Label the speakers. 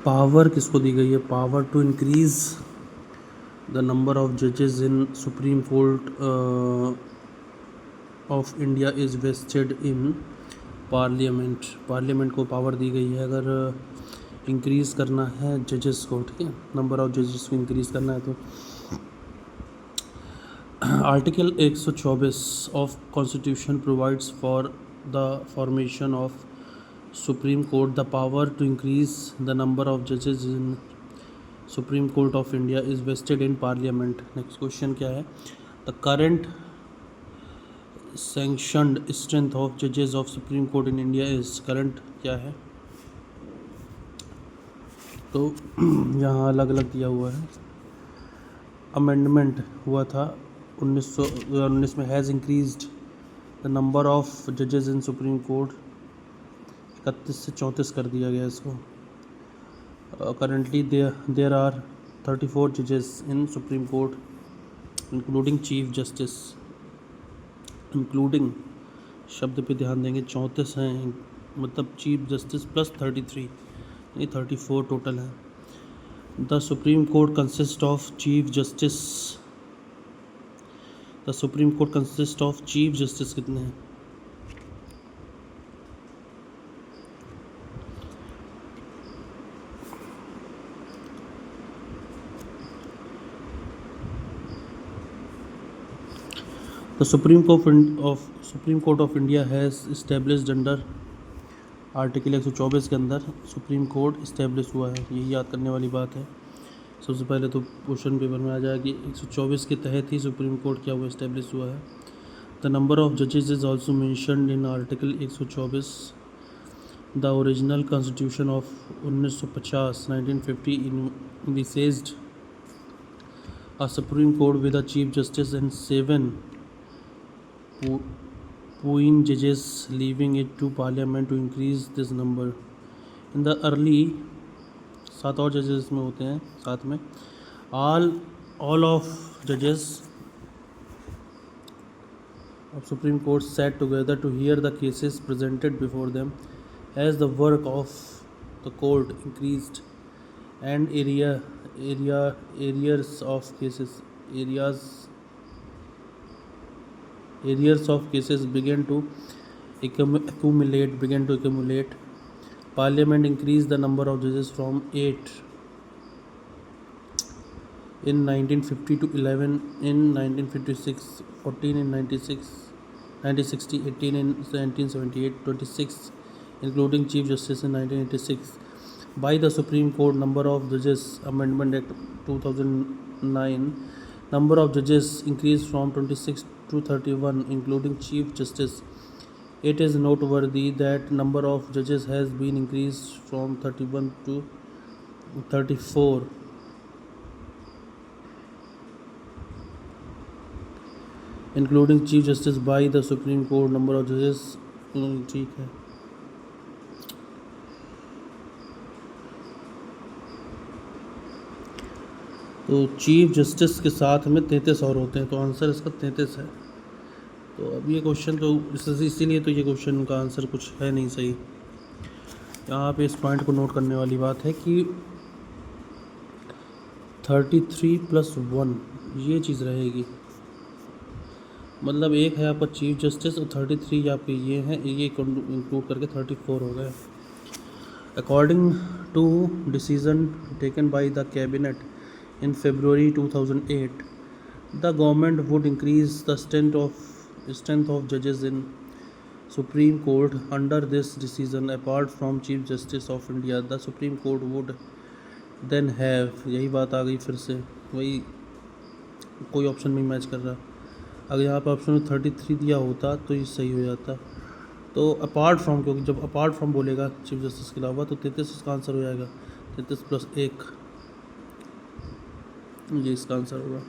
Speaker 1: Power किसको दी गई है? Power to increase the number of जजेस in supreme court of India is vested in parliament. Parliament को पावर दी गई है अगर इंक्रीज़ करना है जजेस को, ठीक है, नंबर ऑफ जजेस को इंक्रीज़ करना है तो। Article 124 of constitution provides for the formation of supreme court. The power to increase the number of जजेस in supreme court of India is vested in parliament. Next question क्या है? The current sanctioned strength of जजेस of supreme court in India is, current क्या है? तो यहाँ अलग अलग दिया हुआ है। अमेंडमेंट हुआ था 1919 में, has increased the number of जजेस इन सुप्रीम कोर्ट, 31 से 34 कर दिया गया इसको। करंटली देयर आर 34 जजेस in supreme court including chief justice. Including शब्द पे ध्यान देंगे, 34 हैं, मतलब चीफ जस्टिस प्लस 33, ये 34 टोटल है। The supreme court consist of chief justice. The supreme court consist of chief justice कितने हैं? The supreme court of India has established under article 124 के अंदर सुप्रीम कोर्ट इस्टेब्लिश हुआ है। यही याद करने वाली बात है। सबसे पहले तो क्वेश्चन पेपर में आ जाए कि 124 के तहत ही सुप्रीम कोर्ट क्या हुआ, इस्टेब्लिश हुआ है। द नंबर ऑफ जजेस is also mentioned in article 124। The original constitution of 1950 1950 initiated a Supreme Court with a Chief Justice and 7 puin judges, leaving it to Parliament to increase this number. In the early 7 और जजेस में होते हैं साथ में। all of judges of Supreme Court sat together to hear the cases presented before them. As the work of the court increased and areas of cases began to accumulate. Parliament increased the number of judges from 8 in 1950 to 11 in 1956, 14 in 1960, 18 in 1978, 26 including Chief Justice in 1986. By the Supreme Court Number of Judges Amendment Act 2009, number of judges increased from 26 to 31 including Chief Justice. It is noteworthy that number of judges has been increased from 31 to 34 including Chief Justice by the Supreme Court number of judges। ठीक है, तो chief justice के साथ में 33 और होते हैं, तो आंसर इसका 33 है। तो अब ये क्वेश्चन तो इसीलिए तो ये क्वेश्चन का आंसर कुछ है नहीं सही। यहाँ पे इस पॉइंट को नोट करने वाली बात है कि 33 + 1 ये चीज़ रहेगी, मतलब एक है आपका चीफ जस्टिस और 33 आपके ये हैं, ये इंक्लूड करके 34 हो गए। According to decision taken by the cabinet in February 2008, the government would increase the strength of judges in Supreme Court. Under this decision, apart from Chief Justice of India, the Supreme Court would then have, यही बात आ गई फिर से, वही कोई option नहीं match कर रहा। अगर यहाँ पे ऑप्शन में 33 दिया होता तो ये सही हो जाता। तो अपार्ट फ्रॉम, क्योंकि जब अपार्ट फ्रॉम बोलेगा चीफ जस्टिस के अलावा तो 33 इसका आंसर हो जाएगा, 33 + 1 ये इसका आंसर होगा।